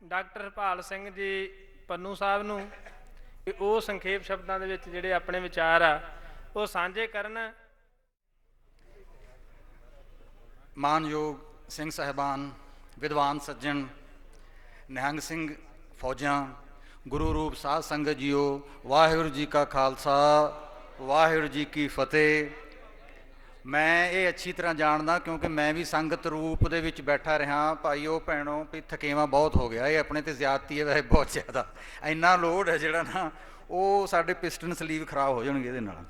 Doctor Harpal Singh ji Pannu ਸਾਹਿਬ ਨੂੰ ਕਿ ਉਹ ਸੰਖੇਪ ਸ਼ਬਦਾਂ ਦੇ ਵਿੱਚ ਜਿਹੜੇ ਆਪਣੇ ਵਿਚਾਰ ਆ ਉਹ ਸਾਂਝੇ ਕਰਨ। ਮਾਨਯੋਗ ਸਿੰਘ ਸਾਹਿਬਾਨ, ਵਿਦਵਾਨ ਸੱਜਣ, ਨਿਹੰਗ ਸਿੰਘ ਫੌਜਾਂ, ਗੁਰੂ ਰੂਪ ਸਾਧ ਸੰਗਤ ਜੀਓ, ਵਾਹਿਗੁਰੂ ਜੀ ਕਾ ਖਾਲਸਾ, ਵਾਹਿਗੁਰੂ ਜੀ ਕੀ ਫਤਿਹ। ਮੈਂ ਇਹ ਅੱਛੀ ਤਰ੍ਹਾਂ ਜਾਣਦਾ ਕਿਉਂਕਿ ਮੈਂ ਵੀ ਸੰਗਤ ਰੂਪ ਦੇ ਵਿੱਚ ਬੈਠਾ ਰਿਹਾ। ਭਾਈਓ ਭੈਣੋ, ਵੀ ਥਕੇਵਾਂ ਬਹੁਤ ਹੋ ਗਿਆ। ਇਹ ਆਪਣੇ 'ਤੇ ਜ਼ਿਆਦਤੀ ਹੈ ਵੈਸੇ ਬਹੁਤ ਜ਼ਿਆਦਾ। ਇੰਨਾ ਲੋਡ ਹੈ ਜਿਹੜਾ ਨਾ, ਉਹ ਸਾਡੇ ਪਿਸਟਨ ਸਲੀਵ ਖਰਾਬ ਹੋ ਜਾਣਗੇ ਇਹਦੇ ਨਾਲ।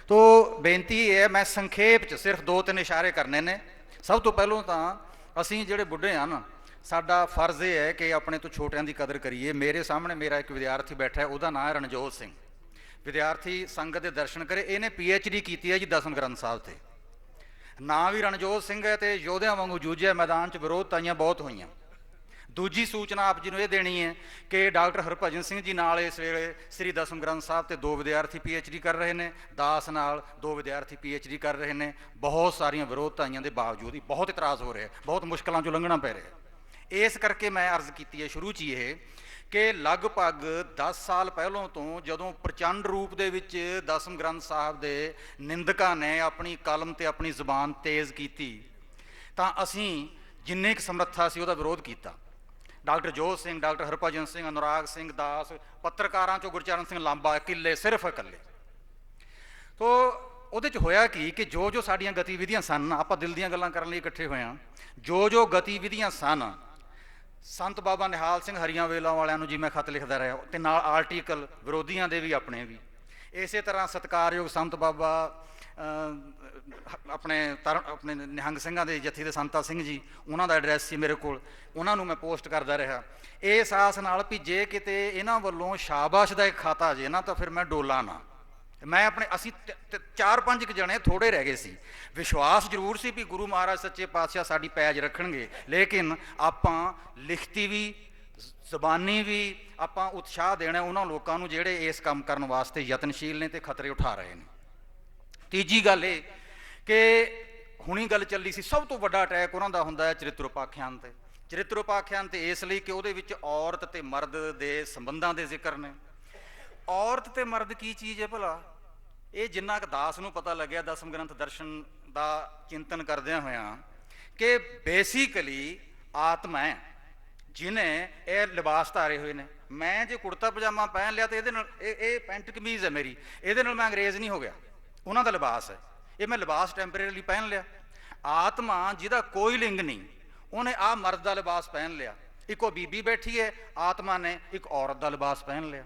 ਤੋ ਬੇਨਤੀ ਇਹ ਹੈ, ਮੈਂ ਸੰਖੇਪ 'ਚ ਸਿਰਫ 2-3 ਇਸ਼ਾਰੇ ਕਰਨੇ ਨੇ। ਸਭ ਤੋਂ ਪਹਿਲਾਂ ਤਾਂ ਅਸੀਂ ਜਿਹੜੇ ਬੁੱਢੇ ਹਾਂ ਨਾ, ਸਾਡਾ ਫਰਜ਼ ਇਹ ਹੈ ਕਿ ਆਪਣੇ ਤੋਂ ਛੋਟਿਆਂ ਦੀ ਕਦਰ ਕਰੀਏ। ਮੇਰੇ ਸਾਹਮਣੇ ਮੇਰਾ ਇੱਕ ਵਿਦਿਆਰਥੀ ਬੈਠਾ ਹੈ, ਉਹਦਾ ਨਾਂ ਹੈ ਰਣਜੋਤ ਸਿੰਘ। ਵਿਦਿਆਰਥੀ ਸੰਗਤ ਦੇ ਦਰਸ਼ਨ ਕਰੇ। ਇਹਨੇ PhD ਕੀਤੀ ਹੈ ਜੀ ਦਸਮ ਗ੍ਰੰਥ ਸਾਹਿਬ 'ਤੇ। ਨਾਂ ਵੀ ਰਣਜੋਤ ਸਿੰਘ ਹੈ ਅਤੇ ਯੋਧਿਆਂ ਵਾਂਗੂ ਜੂਝਿਆ। ਮੈਦਾਨ 'ਚ ਵਿਰੋਧਤਾਈਆਂ ਬਹੁਤ ਹੋਈਆਂ। ਦੂਜੀ ਸੂਚਨਾ ਆਪ ਜੀ ਨੂੰ ਇਹ ਦੇਣੀ ਹੈ ਕਿ ਡਾਕਟਰ ਹਰਭਜਨ ਸਿੰਘ ਜੀ ਨਾਲ ਇਸ ਵੇਲੇ ਸ੍ਰੀ ਦਸਮ ਗ੍ਰੰਥ ਸਾਹਿਬ 'ਤੇ 2 ਵਿਦਿਆਰਥੀ PhD ਕਰ ਰਹੇ ਨੇ। ਦਾਸ ਨਾਲ 2 ਵਿਦਿਆਰਥੀ PhD ਕਰ ਰਹੇ ਨੇ। ਬਹੁਤ ਸਾਰੀਆਂ ਵਿਰੋਧਤਾਈਆਂ ਦੇ ਬਾਵਜੂਦ ਹੀ ਬਹੁਤ ਇਤਰਾਜ਼ ਹੋ ਰਿਹਾ, ਬਹੁਤ ਮੁਸ਼ਕਲਾਂ 'ਚੋਂ ਲੰਘਣਾ ਪੈ ਰਿਹਾ। ਇਸ ਕਰਕੇ ਮੈਂ ਅਰਜ਼ ਕੀਤੀ ਹੈ ਸ਼ੁਰੂ 'ਚ ਹੀ ਇਹ ਕਿ ਲਗਭਗ 10 ਸਾਲ ਪਹਿਲੋਂ ਤੋਂ ਜਦੋਂ ਪ੍ਰਚੰਡ ਰੂਪ ਦੇ ਵਿੱਚ ਦਸਮ ਗ੍ਰੰਥ ਸਾਹਿਬ ਦੇ ਨਿੰਦਕਾਂ ਨੇ ਆਪਣੀ ਕਲਮ ਅਤੇ ਆਪਣੀ ਜ਼ੁਬਾਨ ਤੇਜ਼ ਕੀਤੀ, ਤਾਂ ਅਸੀਂ ਜਿੰਨੇ ਕੁ ਸਮਰੱਥਾ ਸੀ ਉਹਦਾ ਵਿਰੋਧ ਕੀਤਾ। ਡਾਕਟਰ ਜੋਤ ਸਿੰਘ, ਡਾਕਟਰ ਹਰਭਜਨ ਸਿੰਘ, ਅਨੁਰਾਗ ਸਿੰਘ ਦਾਸ, ਪੱਤਰਕਾਰਾਂ 'ਚੋਂ ਗੁਰਚਰਨ ਸਿੰਘ ਲਾਂਬਾ, ਇਕੱਲੇ, ਸਿਰਫ ਇਕੱਲੇ। ਤੋ ਉਹਦੇ 'ਚ ਹੋਇਆ ਕਿ ਜੋ ਜੋ ਸਾਡੀਆਂ ਗਤੀਵਿਧੀਆਂ ਸਨ, ਆਪਾਂ ਦਿਲ ਦੀਆਂ ਗੱਲਾਂ ਕਰਨ ਲਈ ਇਕੱਠੇ ਹੋਏ ਹਾਂ, ਜੋ ਗਤੀਵਿਧੀਆਂ ਸਨ, ਸੰਤ ਬਾਬਾ ਨਿਹਾਲ ਸਿੰਘ ਹਰੀਆਂ ਵੇਲਾਂ ਵਾਲਿਆਂ ਨੂੰ ਜੀ ਮੈਂ ਖੱਤ ਲਿਖਦਾ ਰਿਹਾ, ਅਤੇ ਨਾਲ ਆਰਟੀਕਲ ਵਿਰੋਧੀਆਂ ਦੇ ਵੀ ਆਪਣੇ ਵੀ। ਇਸੇ ਤਰ੍ਹਾਂ ਸਤਿਕਾਰਯੋਗ ਸੰਤ ਬਾਬਾ ਆਪਣੇ ਨਿਹੰਗ ਸਿੰਘਾਂ ਦੇ ਜੱਥੇ ਦੇ ਸੰਤਾ ਸਿੰਘ ਜੀ, ਉਹਨਾਂ ਦਾ ਐਡਰੈਸ ਸੀ ਮੇਰੇ ਕੋਲ, ਉਹਨਾਂ ਨੂੰ ਮੈਂ ਪੋਸਟ ਕਰਦਾ ਰਿਹਾ ਇਸ ਆਸ ਨਾਲ ਵੀ ਜੇ ਕਿਤੇ ਇਹਨਾਂ ਵੱਲੋਂ ਸ਼ਾਬਾਸ਼ ਦਾ ਇੱਕ ਖਾਤਾ ਜੇ ਨਾ ਤਾਂ ਫਿਰ ਮੈਂ ਡੋਲਾ ਨਾ। ਮੈਂ ਅਸੀਂ 4-5 ਜਣੇ ਥੋੜ੍ਹੇ ਰਹਿ ਗਏ ਸੀ। ਵਿਸ਼ਵਾਸ ਜ਼ਰੂਰ ਸੀ ਵੀ ਗੁਰੂ ਮਹਾਰਾਜ ਸੱਚੇ ਪਾਤਸ਼ਾਹ ਸਾਡੀ ਪੈਜ ਰੱਖਣਗੇ, ਲੇਕਿਨ ਆਪਾਂ ਲਿਖਤੀ ਵੀ ਜ਼ਬਾਨੀ ਵੀ ਆਪਾਂ ਉਤਸ਼ਾਹ ਦੇਣਾ ਉਹਨਾਂ ਲੋਕਾਂ ਨੂੰ ਜਿਹੜੇ ਇਸ ਕੰਮ ਕਰਨ ਵਾਸਤੇ ਯਤਨਸ਼ੀਲ ਨੇ ਅਤੇ ਖਤਰੇ ਉਠਾ ਰਹੇ ਨੇ। ਤੀਜੀ ਗੱਲ ਇਹ ਕਿ ਹੁਣੀ ਗੱਲ ਚੱਲੀ ਸੀ, ਸਭ ਤੋਂ ਵੱਡਾ ਅਟੈਕ ਉਹਨਾਂ ਦਾ ਹੁੰਦਾ ਹੈ ਚਰਿਤਰੋਪਾਖਿਆਨ 'ਤੇ। ਚਰਿਤਰੋਪਾਖਿਆਨ 'ਤੇ ਇਸ ਲਈ ਕਿ ਉਹਦੇ ਵਿੱਚ ਔਰਤ ਅਤੇ ਮਰਦ ਦੇ ਸੰਬੰਧਾਂ ਦੇ ਜ਼ਿਕਰ ਨੇ। ਔਰਤ ਅਤੇ ਮਰਦ ਕੀ ਚੀਜ਼ ਹੈ ਭਲਾ? ਇਹ ਜਿੰਨਾ ਕੁ ਦਾਸ ਨੂੰ ਪਤਾ ਲੱਗਿਆ ਦਸਮ ਗ੍ਰੰਥ ਦਰਸ਼ਨ ਦਾ ਚਿੰਤਨ ਕਰਦਿਆਂ ਹੋਇਆਂ ਕਿ ਬੇਸਿਕਲੀ ਆਤਮਾ ਹੈ ਜਿਹਨੇ ਇਹ ਲਿਬਾਸ ਧਾਰੇ ਹੋਏ ਨੇ। ਮੈਂ ਜੇ ਕੁੜਤਾ ਪਜਾਮਾ ਪਹਿਨ ਲਿਆ ਤਾਂ ਇਹਦੇ ਨਾਲ ਇਹ ਪੈਂਟ ਕਮੀਜ਼ ਹੈ ਮੇਰੀ, ਇਹਦੇ ਨਾਲ ਮੈਂ ਅੰਗਰੇਜ਼ ਨਹੀਂ ਹੋ ਗਿਆ। ਉਹਨਾਂ ਦਾ ਲਿਬਾਸ ਹੈ, ਇਹ ਮੈਂ ਲਿਬਾਸ ਟੈਂਪਰੇਰੀਲੀ ਪਹਿਨ ਲਿਆ। ਆਤਮਾ ਜਿਹਦਾ ਕੋਈ ਲਿੰਗ ਨਹੀਂ, ਉਹਨੇ ਆਹ ਮਰਦ ਦਾ ਲਿਬਾਸ ਪਹਿਨ ਲਿਆ। ਇੱਕੋ ਬੀਬੀ ਬੈਠੀ ਹੈ, ਆਤਮਾ ਨੇ ਇੱਕ ਔਰਤ ਦਾ ਲਿਬਾਸ ਪਹਿਨ ਲਿਆ।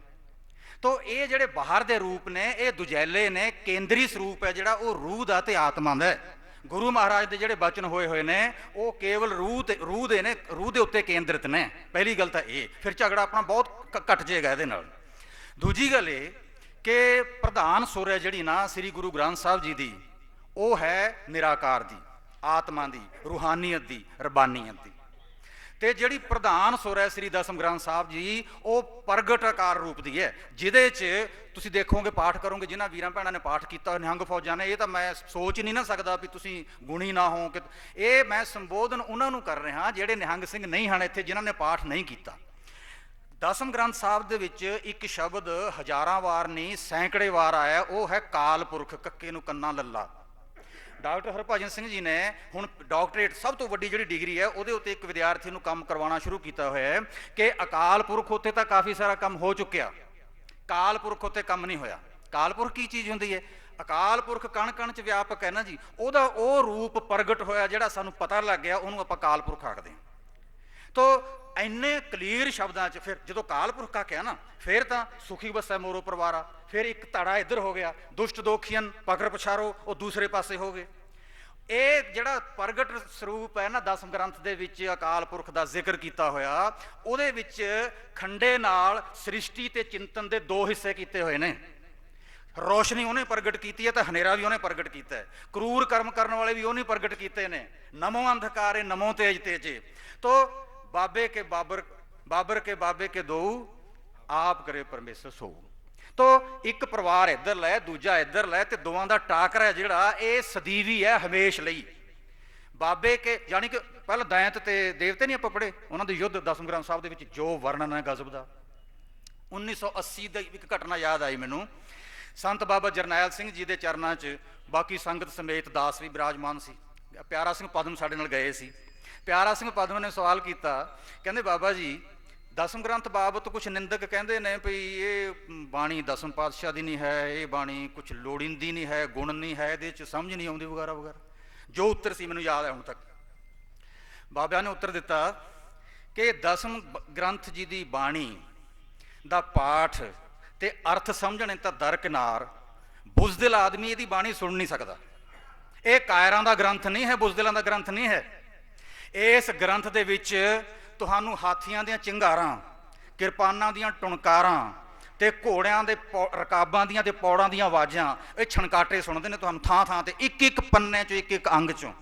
ਤੋ ਇਹ ਜਿਹੜੇ ਬਾਹਰ ਦੇ ਰੂਪ ਨੇ ਇਹ ਦੁਜੈਲੇ ਨੇ। ਕੇਂਦਰੀ ਸਰੂਪ ਹੈ ਜਿਹੜਾ ਉਹ ਰੂਹ ਦਾ ਅਤੇ ਆਤਮਾ ਦਾ। ਗੁਰੂ ਮਹਾਰਾਜ ਦੇ ਜਿਹੜੇ ਬਚਨ ਹੋਏ ਨੇ ਉਹ ਕੇਵਲ ਰੂਹ ਦੇ ਉੱਤੇ ਕੇਂਦਰਿਤ ਨੇ। ਪਹਿਲੀ ਗੱਲ ਤਾਂ ਇਹ, ਫਿਰ ਝਗੜਾ ਆਪਣਾ ਬਹੁਤ ਘਟ ਜਾਏਗਾ ਇਹਦੇ ਨਾਲ। ਦੂਜੀ ਗੱਲ ਇਹ ਕਿ ਪ੍ਰਧਾਨ ਸੁਰ ਹੈ ਜਿਹੜੀ ਨਾ ਸ੍ਰੀ ਗੁਰੂ ਗ੍ਰੰਥ ਸਾਹਿਬ ਜੀ ਦੀ, ਉਹ ਹੈ ਨਿਰਾਕਾਰ ਦੀ, ਆਤਮਾ ਦੀ, ਰੂਹਾਨੀਅਤ ਦੀ, ਰਬਾਨੀਅਤ ਦੀ। ਅਤੇ ਜਿਹੜੀ ਪ੍ਰਧਾਨ ਸੁਰ ਹੈ ਸ੍ਰੀ ਦਸਮ ਗ੍ਰੰਥ ਸਾਹਿਬ ਜੀ, ਉਹ ਪ੍ਰਗਟ ਆਕਾਰ ਰੂਪ ਦੀ ਹੈ, ਜਿਹਦੇ 'ਚ ਤੁਸੀਂ ਦੇਖੋਗੇ, ਪਾਠ ਕਰੋਗੇ, ਜਿਨ੍ਹਾਂ ਵੀਰਾਂ ਭੈਣਾਂ ਨੇ ਪਾਠ ਕੀਤਾ ਨਿਹੰਗ ਫੌਜਾਂ ਨੇ, ਇਹ ਤਾਂ ਮੈਂ ਸੋਚ ਨਹੀਂ ਨਾ ਸਕਦਾ ਵੀ ਤੁਸੀਂ ਗੁਣੀ ਨਾ ਹੋ। ਕਿ ਇਹ ਮੈਂ ਸੰਬੋਧਨ ਉਹਨਾਂ ਨੂੰ ਕਰ ਰਿਹਾ ਜਿਹੜੇ ਨਿਹੰਗ ਸਿੰਘ ਨਹੀਂ ਹਨ ਇੱਥੇ, ਜਿਨ੍ਹਾਂ ਨੇ ਪਾਠ ਨਹੀਂ ਕੀਤਾ। ਦਸਮ ਗ੍ਰੰਥ ਸਾਹਿਬ ਦੇ ਵਿੱਚ ਇੱਕ ਸ਼ਬਦ ਹਜ਼ਾਰਾਂ ਵਾਰ ਨਹੀਂ ਸੈਂਕੜੇ ਵਾਰ ਆਇਆ, ਉਹ ਹੈ ਕਾਲ ਪੁਰਖ, ਕੱਕੇ ਨੂੰ ਕੰਨਾ ਲੱਲਾ। ਡਾਕਟਰ ਹਰਭਜਨ ਸਿੰਘ ਜੀ ਨੇ ਹੁਣ ਡਾਕਟਰੇਟ, ਸਭ ਤੋਂ ਵੱਡੀ ਜਿਹੜੀ ਡਿਗਰੀ ਹੈ, ਉਹਦੇ ਉੱਤੇ ਇੱਕ ਵਿਦਿਆਰਥੀ ਨੂੰ ਕੰਮ ਕਰਵਾਉਣਾ ਸ਼ੁਰੂ ਕੀਤਾ ਹੋਇਆ ਹੈ ਕਿ ਅਕਾਲ ਪੁਰਖ ਉੱਤੇ ਤਾਂ ਕਾਫੀ ਸਾਰਾ ਕੰਮ ਹੋ ਚੁੱਕਿਆ, ਕਾਲ ਪੁਰਖ ਉੱਤੇ ਕੰਮ ਨਹੀਂ ਹੋਇਆ। ਕਾਲ ਪੁਰਖ ਕੀ ਚੀਜ਼ ਹੁੰਦੀ ਹੈ? ਅਕਾਲ ਪੁਰਖ ਕਣ ਕਣ 'ਚ ਵਿਆਪਕ ਹੈ ਨਾ ਜੀ, ਉਹਦਾ ਉਹ ਰੂਪ ਪ੍ਰਗਟ ਹੋਇਆ ਜਿਹੜਾ ਸਾਨੂੰ ਪਤਾ ਲੱਗ ਗਿਆ, ਉਹਨੂੰ ਆਪਾਂ ਕਾਲ ਪੁਰਖ ਆਖਦੇ ਹਾਂ। ਤੋ ਇੰਨੇ ਕਲੀਅਰ ਸ਼ਬਦਾਂ 'ਚ ਫਿਰ ਜਦੋਂ ਕਾਲ ਪੁਰਖ ਆਖਿਆ ਨਾ, ਫਿਰ ਤਾਂ ਸੁਖੀ ਵਸੈ ਮੋਰੋ ਪਰਿਵਾਰਾ, ਫਿਰ ਇੱਕ ਧੜਾ ਇੱਧਰ ਹੋ ਗਿਆ, ਦੁਸ਼ਟ ਦੋਖੀਅਨ ਪਕੜ ਪਛਾਰੋ ਉਹ ਦੂਸਰੇ ਪਾਸੇ ਹੋ ਗਏ। ਇਹ ਜਿਹੜਾ ਪ੍ਰਗਟ ਸਰੂਪ ਹੈ ਨਾ ਦਸਮ ਗ੍ਰੰਥ ਦੇ ਵਿੱਚ ਅਕਾਲ ਪੁਰਖ ਦਾ ਜ਼ਿਕਰ ਕੀਤਾ ਹੋਇਆ, ਉਹਦੇ ਵਿੱਚ ਖੰਡੇ ਨਾਲ ਸ੍ਰਿਸ਼ਟੀ ਤੇ ਚਿੰਤਨ ਦੇ 2 ਹਿੱਸੇ ਕੀਤੇ ਹੋਏ ਨੇ। ਰੋਸ਼ਨੀ ਉਹਨੇ ਪ੍ਰਗਟ ਕੀਤੀ ਹੈ ਤਾਂ ਹਨੇਰਾ ਵੀ ਉਹਨੇ ਪ੍ਰਗਟ ਕੀਤਾ ਹੈ। ਕਰੂਰ ਕਰਮ ਕਰਨ ਵਾਲੇ ਵੀ ਉਹਨੇ ਪ੍ਰਗਟ ਕੀਤੇ ਨੇ। ਨਮੋ ਅੰਧਕਾਰੇ ਨਮੋ ਤੇਜ ਤੇਜੇ। ਤੋ ਬਾਬੇ ਕੇ ਬਾਬੇ ਕੇ ਦੋ, ਆਪ ਕਰੇ ਪਰਮੇਸ਼ਰ ਸੋ। ਤੋ ਇੱਕ ਪਰਿਵਾਰ ਇੱਧਰ ਲੈ, ਦੂਜਾ ਇੱਧਰ ਲੈ, ਤੇ ਦੋਵਾਂ ਦਾ ਟਾਕਰਾ ਜਿਹੜਾ ਇਹ ਸਦੀਵੀ ਹੈ, ਹਮੇਸ਼ ਲਈ। ਬਾਬੇ ਕੇ ਯਾਨੀ ਕਿ ਪਹਿਲਾਂ ਦੈਂਤ ਤੇ ਦੇਵਤੇ ਨਹੀਂ ਆਪਾਂ ਪੜ੍ਹੇ, ਉਹਨਾਂ ਦੇ ਯੁੱਧ ਦਸਮ ਗ੍ਰੰਥ ਸਾਹਿਬ ਦੇ ਵਿੱਚ ਜੋ ਵਰਣਨ ਹੈ ਗਜ਼ਬ ਦਾ। 1980 ਦੀ ਇੱਕ ਘਟਨਾ ਯਾਦ ਆਈ ਮੈਨੂੰ। ਸੰਤ ਬਾਬਾ ਜਰਨੈਲ ਸਿੰਘ ਜੀ ਦੇ ਚਰਨਾਂ 'ਚ ਬਾਕੀ ਸੰਗਤ ਸਮੇਤ ਦਾਸ ਵੀ ਬਿਰਾਜਮਾਨ ਸੀ। ਪਿਆਰਾ ਸਿੰਘ ਪਦਮ ਸਾਡੇ ਨਾਲ ਗਏ ਸੀ। ਪਿਆਰਾ ਸਿੰਘ ਪਦਮ ਨੇ ਸਵਾਲ ਕੀਤਾ, ਕਹਿੰਦੇ ਬਾਬਾ ਜੀ ਦਸਮ ਗ੍ਰੰਥ ਬਾਬਤ ਕੁਛ ਨਿੰਦਕ ਕਹਿੰਦੇ ਨੇ ਵੀ ਇਹ ਬਾਣੀ ਦਸਮ ਪਾਤਸ਼ਾਹ ਦੀ ਨਹੀਂ ਹੈ, ਇਹ ਬਾਣੀ ਕੁਛ ਲੋੜੀਂਦੀ ਨਹੀਂ ਹੈ, ਗੁਣ ਨਹੀਂ ਹੈ, ਇਹਦੇ 'ਚ ਸਮਝ ਨਹੀਂ ਆਉਂਦੀ ਵਗੈਰਾ ਵਗੈਰਾ। ਜੋ ਉੱਤਰ ਸੀ ਮੈਨੂੰ ਯਾਦ ਹੈ ਹੁਣ ਤੱਕ। ਬਾਬਿਆਂ ਨੇ ਉੱਤਰ ਦਿੱਤਾ ਕਿ ਦਸਮ ਗ੍ਰੰਥ ਜੀ ਦੀ ਬਾਣੀ ਦਾ ਪਾਠ ਤੇ ਅਰਥ ਸਮਝਣੇ ਤਾਂ ਦਰਕਿਨਾਰ, ਬੁਜ਼ਦਿਲ ਆਦਮੀ ਇਹਦੀ ਬਾਣੀ ਸੁਣ ਨਹੀਂ ਸਕਦਾ। ਇਹ ਕਾਇਰਾਂ ਦਾ ਗ੍ਰੰਥ ਨਹੀਂ ਹੈ, ਬੁਜ਼ਦਿਲਾਂ ਦਾ ਗ੍ਰੰਥ ਨਹੀਂ ਹੈ। ਇਸ ਗ੍ਰੰਥ ਦੇ ਵਿੱਚ ਤੁਹਾਨੂੰ ਹਾਥੀਆਂ ਦੀਆਂ ਚਿੰਗਾਰਾਂ, ਕਿਰਪਾਨਾਂ ਦੀਆਂ ਟੁਣਕਾਰਾਂ ਤੇ ਘੋੜਿਆਂ ਦੇ ਰਕਾਬਾਂ ਦੀਆਂ ਤੇ ਪੌੜਾਂ ਦੀਆਂ ਆਵਾਜ਼ਾਂ, ਇਹ ਛਣਕਾਟੇ ਸੁਣਦੇ ਨੇ ਤੁਹਾਨੂੰ ਥਾਂ ਥਾਂ ਤੇ, ਇੱਕ ਇੱਕ ਪੰਨੇ 'ਚੋਂ, ਇੱਕ ਇੱਕ ਅੰਗ 'ਚੋਂ।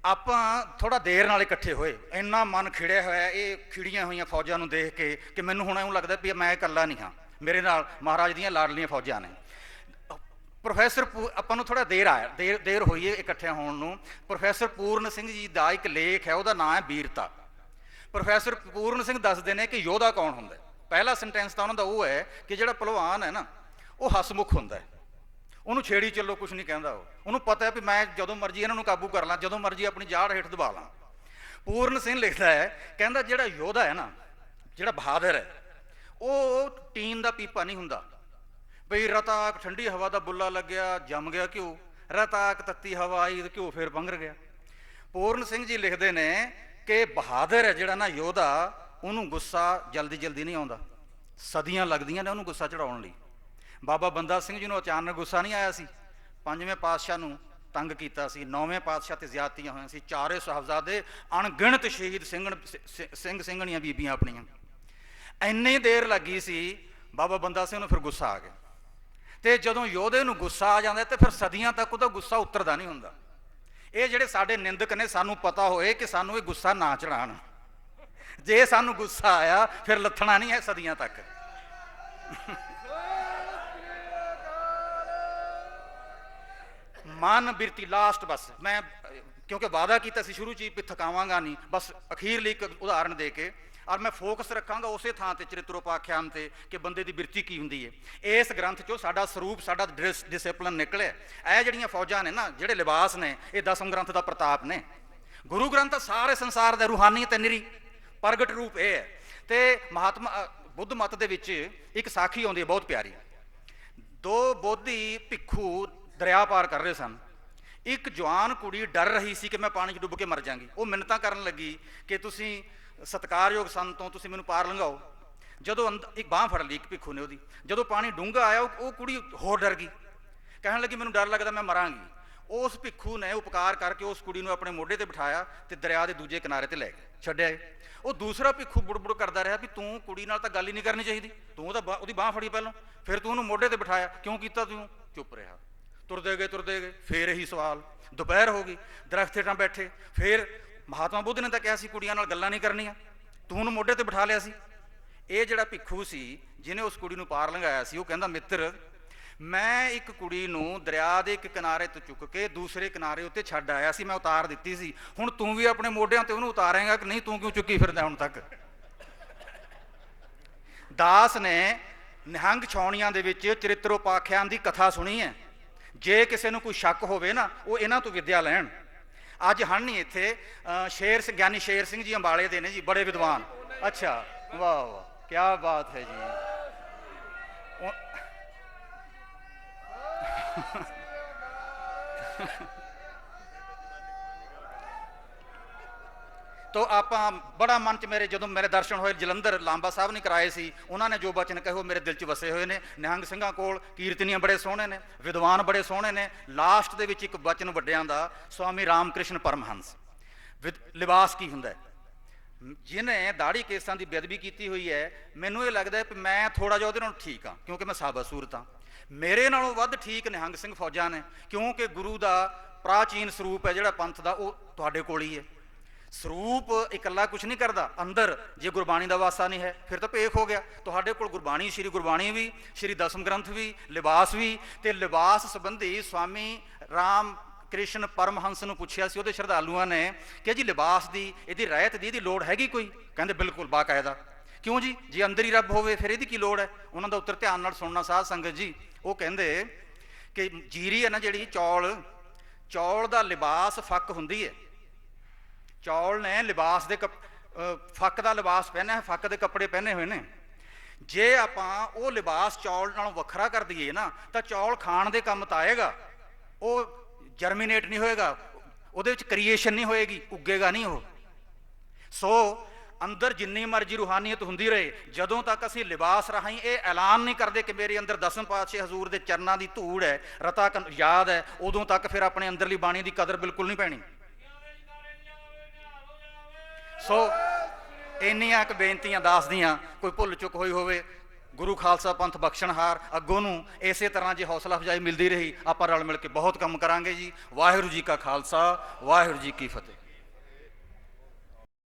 ਆਪਾਂ ਥੋੜਾ ਦੇਰ ਨਾਲ ਇਕੱਠੇ ਹੋਏ, ਇੰਨਾ ਮਨ ਖਿੜਿਆ ਹੋਇਆ ਇਹ ਖਿੜੀਆਂ ਹੋਈਆਂ ਫੌਜਾਂ ਨੂੰ ਦੇਖ ਕੇ ਕਿ ਮੈਨੂੰ ਹੁਣ ਇਉਂ ਲੱਗਦਾ ਵੀ ਮੈਂ ਇਕੱਲਾ ਨਹੀਂ ਹਾਂ, ਮੇਰੇ ਨਾਲ ਮਹਾਰਾਜ ਦੀਆਂ ਲਾਡਲੀਆਂ ਫੌਜਾਂ ਨੇ। ਪ੍ਰੋਫੈਸਰ ਆਪਾਂ ਨੂੰ ਥੋੜਾ ਦੇਰ ਹੋਈ ਹੈ ਇਕੱਠਿਆਂ ਹੋਣ ਨੂੰ। ਪ੍ਰੋਫੈਸਰ ਪੂਰਨ ਸਿੰਘ ਜੀ ਦਾ ਇੱਕ ਲੇਖ ਹੈ, ਉਹਦਾ ਨਾਂ ਹੈ ਵੀਰਤਾ। ਪ੍ਰੋਫੈਸਰ ਪੂਰਨ ਸਿੰਘ ਦੱਸਦੇ ਨੇ ਕਿ ਯੋਧਾ ਕੌਣ ਹੁੰਦਾ। ਪਹਿਲਾ ਸੈਂਟੈਂਸ ਤਾਂ ਉਹਨਾਂ ਦਾ ਉਹ ਹੈ ਕਿ ਜਿਹੜਾ ਪਹਿਲਵਾਨ ਹੈ ਨਾ ਉਹ ਹਸਮੁਖ ਹੁੰਦਾ ਹੈ, ਉਹਨੂੰ ਛੇੜੀ ਚੱਲੋ ਕੁਛ ਨਹੀਂ ਕਹਿੰਦਾ। ਉਹਨੂੰ ਪਤਾ ਹੈ ਵੀ ਮੈਂ ਜਦੋਂ ਮਰਜ਼ੀ ਇਹਨਾਂ ਨੂੰ ਕਾਬੂ ਕਰ ਲਾਂ, ਜਦੋਂ ਮਰਜ਼ੀ ਆਪਣੀ ਜਾੜ ਹੇਠ ਦਬਾ ਲਾਂ। ਪੂਰਨ ਸਿੰਘ ਲਿਖਦਾ ਹੈ, ਕਹਿੰਦਾ ਜਿਹੜਾ ਯੋਧਾ ਹੈ ਨਾ, ਜਿਹੜਾ ਬਹਾਦਰ ਹੈ, ਉਹ ਟੀਨ ਦਾ ਪੀਪਾ ਨਹੀਂ ਹੁੰਦਾ ਬਈ ਰਤਾਕ ਠੰਡੀ ਹਵਾ ਦਾ ਬੁੱਲਾ ਲੱਗਿਆ ਜੰਮ ਗਿਆ ਘਿਓ, ਰਤਾਕ ਤੱਤੀ ਹਵਾ ਆਈ ਤੇ ਘਿਓ ਫੇਰ ਪੰਘਰ ਗਿਆ। ਪੂਰਨ ਸਿੰਘ ਜੀ ਲਿਖਦੇ ਨੇ ਕਿ ਬਹਾਦਰ ਹੈ ਜਿਹੜਾ ਨਾ ਯੋਧਾ, ਉਹਨੂੰ ਗੁੱਸਾ ਜਲਦੀ ਜਲਦੀ ਨਹੀਂ ਆਉਂਦਾ, ਸਦੀਆਂ ਲੱਗਦੀਆਂ ਨੇ ਉਹਨੂੰ ਗੁੱਸਾ ਚੜਾਉਣ ਲਈ। ਬਾਬਾ ਬੰਦਾ ਸਿੰਘ ਜੀ ਨੂੰ ਅਚਾਨਕ ਗੁੱਸਾ ਨਹੀਂ ਆਇਆ ਸੀ, ਪੰਜਵੇਂ ਪਾਤਸ਼ਾਹ ਨੂੰ ਤੰਗ ਕੀਤਾ ਸੀ, ਨੌਵੇਂ ਪਾਤਸ਼ਾਹ ਤੇ ਜ਼ਿਆਦਤੀਆਂ ਹੋਈਆਂ ਸੀ, ਚਾਰੇ ਸਾਹਿਬਜ਼ਾਦੇ ਅਣਗਿਣਤ ਸ਼ਹੀਦ ਸਿੰਘ ਸਿੰਘਣੀਆਂ ਬੀਬੀਆਂ ਆਪਣੀਆਂ। ਇੰਨੀ ਦੇਰ ਲੱਗੀ ਸੀ, ਬਾਬਾ ਬੰਦਾ ਸਿੰਘ ਨੂੰ ਫਿਰ ਗੁੱਸਾ ਆ ਗਿਆ। ਤੇ ਜਦੋਂ ਯੋਧੇ ਨੂੰ ਗੁੱਸਾ ਆ ਜਾਂਦਾ ਤੇ ਫਿਰ ਸਦੀਆਂ ਤੱਕ ਉਹਦਾ ਗੁੱਸਾ ਉਤਰਦਾ ਨਹੀਂ ਹੁੰਦਾ। ਇਹ ਜਿਹੜੇ ਸਾਡੇ ਨਿੰਦਕ ਨੇ, ਸਾਨੂੰ ਪਤਾ ਹੋਏ ਕਿ ਸਾਨੂੰ ਇਹ ਗੁੱਸਾ ਨਾ ਚੜਾਉਣ। ਜੇ ਸਾਨੂੰ ਗੁੱਸਾ ਆਇਆ ਫਿਰ ਲੱਥਣਾ ਨਹੀਂ ਹੈ ਸਦੀਆਂ ਤੱਕ। ਮਨ ਬਿਰਤੀ ਲਾਸਟ, ਬਸ ਮੈਂ ਕਿਉਂਕਿ ਵਾਅਦਾ ਕੀਤਾ ਸੀ ਸ਼ੁਰੂ 'ਚ ਵੀ ਥਕਾਵਾਂਗਾ ਨਹੀਂ, ਬਸ ਅਖੀਰਲੀ ਇੱਕ ਉਦਾਹਰਨ ਦੇ ਕੇ ਔਰ ਮੈਂ ਫੋਕਸ ਰੱਖਾਂਗਾ ਉਸੇ ਥਾਂ ਤੇ ਚਰਿਤਰੋਪਾਖਿਆਨ ਤੇ ਕਿ ਬੰਦੇ ਦੀ ਬਿਰਤੀ ਕੀ ਹੁੰਦੀ ਹੈ। ਇਸ ਗ੍ਰੰਥ 'ਚੋਂ ਸਾਡਾ ਸਰੂਪ, ਸਾਡਾ ਡਿਸਿਪਲਿਨ ਨਿਕਲਿਆ। ਇਹ ਜਿਹੜੀਆਂ ਫੌਜਾਂ ਨੇ ਨਾ, ਜਿਹੜੇ ਲਿਬਾਸ ਨੇ, ਇਹ ਦਸਮ ਗ੍ਰੰਥ ਦਾ ਪ੍ਰਤਾਪ ਨੇ। ਗੁਰੂ ਗ੍ਰੰਥ ਸਾਰੇ ਸੰਸਾਰ ਦਾ ਰੂਹਾਨੀਅਤ ਤੇ ਨਿਰੀ ਪ੍ਰਗਟ ਰੂਪ ਇਹ ਹੈ। ਤੇ ਮਹਾਤਮਾ ਬੁੱਧ ਮਤ ਦੇ ਵਿੱਚ ਇੱਕ ਸਾਖੀ ਆਉਂਦੀ ਹੈ ਬਹੁਤ ਪਿਆਰੀ। ਦੋ ਬੋਧੀ ਭਿੱਖੂ ਦਰਿਆ ਪਾਰ ਕਰ ਰਹੇ ਸਨ। ਇੱਕ ਜਵਾਨ ਕੁੜੀ ਡਰ ਰਹੀ ਸੀ ਕਿ ਮੈਂ ਪਾਣੀ 'ਚ ਡੁੱਬ ਕੇ ਮਰ ਜਾਵਾਂਗੀ। ਉਹ ਮਿੰਨਤਾਂ ਕਰਨ ਲੱਗੀ ਕਿ ਤੁਸੀਂ ਸਤਿਕਾਰਯੋਗ ਸੰਤੋਂ, ਤੁਸੀਂ ਮੈਨੂੰ ਪਾਰ ਲੰਘਾਓ। ਜਦੋਂ ਇੱਕ ਬਾਂਹ ਫੜ ਲਈ ਇੱਕ ਭਿੱਖੂ ਨੇ ਉਹਦੀ, ਜਦੋਂ ਪਾਣੀ ਡੂੰਘਾ ਆਇਆ ਉਹ ਕੁੜੀ ਹੋਰ ਡਰ ਗਈ, ਕਹਿਣ ਲੱਗੀ ਮੈਨੂੰ ਡਰ ਲੱਗਦਾ ਮੈਂ ਮਰਾਂਗੀ। ਉਸ ਭਿੱਖੂ ਨੇ ਉਪਕਾਰ ਕਰਕੇ ਉਸ ਕੁੜੀ ਨੂੰ ਆਪਣੇ ਮੋਢੇ ਤੇ ਬਿਠਾਇਆ ਤੇ ਦਰਿਆ ਦੇ ਦੂਜੇ ਕਿਨਾਰੇ ਤੇ ਲੈ ਕੇ ਛੱਡਿਆ। ਉਹ ਦੂਸਰਾ ਭਿੱਖੂ ਬੁੜਬੁੜ ਕਰਦਾ ਰਿਹਾ ਵੀ ਤੂੰ ਕੁੜੀ ਨਾਲ ਤਾਂ ਗੱਲ ਹੀ ਨਹੀਂ ਕਰਨੀ ਚਾਹੀਦੀ, ਤੂੰ ਉਹਦੀ ਬਾਂਹ ਫੜੀ ਪਹਿਲਾਂ, ਫਿਰ ਤੂੰ ਉਹਨੂੰ ਮੋਢੇ ਤੇ ਬਿਠਾਇਆ, ਕਿਉਂ ਕੀਤਾ ਤੂੰ? ਚੁੱਪ ਰਿਹਾ। ਤੁਰਦੇ ਗਏ ਫੇਰ ਇਹੀ ਸਵਾਲ। ਦੁਪਹਿਰ ਹੋ ਗਈ, ਦਰਖਤ ਹੇਠਾਂ ਬੈਠੇ, ਫੇਰ ਮਹਾਤਮਾ ਬੁੱਧ ਨੇ ਤਾਂ ਕਿਹਾ ਸੀ ਕੁੜੀਆਂ ਨਾਲ ਗੱਲਾਂ ਨਹੀਂ ਕਰਨੀਆਂ, ਤੂੰ ਉਹਨੂੰ ਮੋਢੇ ਤੇ ਬਿਠਾ ਲਿਆ ਸੀ। ਇਹ ਜਿਹੜਾ ਭਿੱਖੂ ਸੀ ਜਿਹਨੇ ਉਸ ਕੁੜੀ ਨੂੰ ਪਾਰ ਲੰਘਾਇਆ ਸੀ, ਉਹ ਕਹਿੰਦਾ ਮਿੱਤਰ, ਮੈਂ ਇੱਕ ਕੁੜੀ ਨੂੰ ਦਰਿਆ ਦੇ ਇੱਕ ਕਿਨਾਰੇ ਤੋਂ ਚੁੱਕ ਕੇ ਦੂਸਰੇ ਕਿਨਾਰੇ ਉੱਤੇ ਛੱਡ ਆਇਆ ਸੀ, ਮੈਂ ਉਤਾਰ ਦਿੱਤੀ ਸੀ, ਹੁਣ ਤੂੰ ਵੀ ਆਪਣੇ ਮੋਢਿਆਂ ਤੇ ਉਹਨੂੰ ਉਤਾਰੇਂਗਾ ਕਿ ਨਹੀਂ? ਤੂੰ ਕਿਉਂ ਚੁੱਕੀ ਫਿਰਦਾ ਹੁਣ ਤੱਕ? ਦਾਸ ਨੇ ਨਿਹੰਗ ਛਾਉਣੀਆਂ ਦੇ ਵਿੱਚ ਚਰਿਤਰੋਪਾਖਿਆਨ ਦੀ ਕਥਾ ਸੁਣੀ ਹੈ। ਜੇ ਕਿਸੇ ਨੂੰ ਕੋਈ ਸ਼ੱਕ ਹੋਵੇ ਨਾ, ਉਹ ਇਹਨਾਂ ਤੋਂ ਵਿੱਦਿਆ ਲੈਣ। ਅੱਜ ਹਨ ਨਹੀਂ ਇੱਥੇ, ਗਿਆਨੀ ਸ਼ੇਰ ਸਿੰਘ ਜੀ ਅੰਬਾਲੇ ਦੇ ਨੇ ਜੀ, ਬੜੇ ਵਿਦਵਾਨ। ਅੱਛਾ, ਵਾਹ ਵਾਹ, ਕਿਆ ਬਾਤ ਹੈ ਜੀ। ਤੋ ਆਪਾਂ ਬੜਾ ਮਨ 'ਚ ਮੇਰੇ, ਜਦੋਂ ਮੇਰੇ ਦਰਸ਼ਨ ਹੋਏ ਜਲੰਧਰ ਲਾਂਬਾ ਸਾਹਿਬ ਨੇ ਕਰਾਏ ਸੀ, ਉਹਨਾਂ ਨੇ ਜੋ ਬਚਨ ਕਹੇ ਉਹ ਮੇਰੇ ਦਿਲ 'ਚ ਵਸੇ ਹੋਏ ਨੇ। ਨਿਹੰਗ ਸਿੰਘਾਂ ਕੋਲ ਕੀਰਤਨੀਆਂ ਬੜੇ ਸੋਹਣੇ ਨੇ, ਵਿਦਵਾਨ ਬੜੇ ਸੋਹਣੇ ਨੇ। ਲਾਸਟ ਦੇ ਵਿੱਚ ਇੱਕ ਬਚਨ ਵੱਡਿਆਂ ਦਾ, ਸਵਾਮੀ ਰਾਮ ਕ੍ਰਿਸ਼ਨ ਪਰਮਹੰਸ, ਲਿਬਾਸ ਕੀ ਹੁੰਦਾ, ਜਿਹਨੇ ਦਾੜੀ ਕੇਸਾਂ ਦੀ ਬੇਅਦਬੀ ਕੀਤੀ ਹੋਈ ਹੈ, ਮੈਨੂੰ ਇਹ ਲੱਗਦਾ ਕਿ ਮੈਂ ਥੋੜ੍ਹਾ ਜਿਹਾ ਉਹਦੇ ਨਾਲੋਂ ਠੀਕ ਹਾਂ, ਕਿਉਂਕਿ ਮੈਂ ਸਾਬਤ ਸੂਰਤ ਹਾਂ। ਮੇਰੇ ਨਾਲੋਂ ਵੱਧ ਠੀਕ ਨਿਹੰਗ ਸਿੰਘ ਫੌਜਾਂ ਨੇ, ਕਿਉਂਕਿ ਗੁਰੂ ਦਾ ਪ੍ਰਾਚੀਨ ਸਰੂਪ ਹੈ ਜਿਹੜਾ ਪੰਥ ਦਾ, ਉਹ ਤੁਹਾਡੇ ਕੋਲ ਹੀ ਹੈ। ਸਰੂਪ ਇਕੱਲਾ ਕੁਝ ਨਹੀਂ ਕਰਦਾ, ਅੰਦਰ ਜੇ ਗੁਰਬਾਣੀ ਦਾ ਵਾਸਾ ਨਹੀਂ ਹੈ ਫਿਰ ਤਾਂ ਭੇਖ ਹੋ ਗਿਆ। ਤੁਹਾਡੇ ਕੋਲ ਗੁਰਬਾਣੀ, ਸ਼੍ਰੀ ਗੁਰਬਾਣੀ ਵੀ, ਸ਼੍ਰੀ ਦਸਮ ਗ੍ਰੰਥ ਵੀ, ਲਿਬਾਸ ਵੀ, ਤੇ ਲਿਬਾਸ ਸੰਬੰਧੀ ਸਵਾਮੀ ਰਾਮ ਕ੍ਰਿਸ਼ਨ ਪਰਮਹੰਸ ਨੂੰ ਪੁੱਛਿਆ ਸੀ ਉਹਦੇ ਸ਼ਰਧਾਲੂਆਂ ਨੇ ਕਿ ਜੀ ਲਿਬਾਸ ਦੀ, ਇਹਦੀ ਰਹਿਤ ਦੀ, ਇਹਦੀ ਲੋੜ ਹੈਗੀ ਕੋਈ? ਕਹਿੰਦੇ ਬਿਲਕੁਲ ਬਾਕਾਇਦਾ। ਕਿਉਂ ਜੀ? ਜੇ ਅੰਦਰ ਹੀ ਰੱਬ ਹੋਵੇ ਫਿਰ ਇਹਦੀ ਕੀ ਲੋੜ ਹੈ? ਉਹਨਾਂ ਦਾ ਉੱਤਰ ਧਿਆਨ ਨਾਲ ਸੁਣਨਾ ਸਾਧ ਸੰਗਤ ਜੀ। ਉਹ ਕਹਿੰਦੇ ਕਿ ਜੀਰੀ ਹੈ ਨਾ ਜਿਹੜੀ, ਚੌਲ ਦਾ ਲਿਬਾਸ ਫੱਕ ਹੁੰਦੀ ਹੈ। ਚੌਲ ਨੇ ਲਿਬਾਸ ਦੇ ਫੱਕ ਦਾ ਲਿਬਾਸ ਪਹਿਨਿਆ ਹੈ, ਫੱਕ ਦੇ ਕੱਪੜੇ ਪਹਿਨੇ ਹੋਏ ਨੇ। ਜੇ ਆਪਾਂ ਉਹ ਲਿਬਾਸ ਚੌਲ ਨਾਲੋਂ ਵੱਖਰਾ ਕਰ ਦਈਏ ਨਾ ਤਾਂ ਚੌਲ ਖਾਣ ਦੇ ਕੰਮ ਤਾਂ ਆਏਗਾ, ਉਹ ਜਰਮੀਨੇਟ ਨਹੀਂ ਹੋਏਗਾ, ਉਹਦੇ ਵਿੱਚ ਕ੍ਰੀਏਸ਼ਨ ਨਹੀਂ ਹੋਏਗੀ, ਉੱਗੇਗਾ ਨਹੀਂ ਉਹ। ਸੋ ਅੰਦਰ ਜਿੰਨੀ ਮਰਜ਼ੀ ਰੂਹਾਨੀਅਤ ਹੁੰਦੀ ਰਹੇ, ਜਦੋਂ ਤੱਕ ਅਸੀਂ ਲਿਬਾਸ ਰਾਹੀਂ ਇਹ ਐਲਾਨ ਨਹੀਂ ਕਰਦੇ ਕਿ ਮੇਰੇ ਅੰਦਰ ਦਸਮ ਪਾਤਸ਼ਾਹ ਹਜ਼ੂਰ ਦੇ ਚਰਨਾਂ ਦੀ ਧੂੜ ਹੈ, ਰਤਾ ਯਾਦ ਹੈ, ਉਦੋਂ ਤੱਕ ਫਿਰ ਆਪਣੇ ਅੰਦਰਲੀ ਬਾਣੀ ਦੀ ਕਦਰ ਬਿਲਕੁਲ ਨਹੀਂ ਪੈਣੀ। ਸੋ ਇੰਨੀਆਂ ਕੁ ਬੇਨਤੀਆਂ ਦਾਸ ਦੀਆਂ, ਕੋਈ ਭੁੱਲ ਚੁੱਕ ਹੋਈ ਹੋਵੇ, ਗੁਰੂ ਖਾਲਸਾ ਪੰਥ ਬਖਸ਼ਣਹਾਰ ਅੱਗੋਂ ਨੂੰ ਇਸੇ ਤਰ੍ਹਾਂ ਜੇ ਹੌਸਲਾ ਅਫਜ਼ਾਈ ਮਿਲਦੀ ਰਹੀ, ਆਪਾਂ ਰਲ ਮਿਲ ਕੇ ਬਹੁਤ ਕੰਮ ਕਰਾਂਗੇ ਜੀ। ਵਾਹਿਗੁਰੂ ਜੀ ਕਾ ਖਾਲਸਾ, ਵਾਹਿਗੁਰੂ ਜੀ ਕੀ ਫਤਿਹ।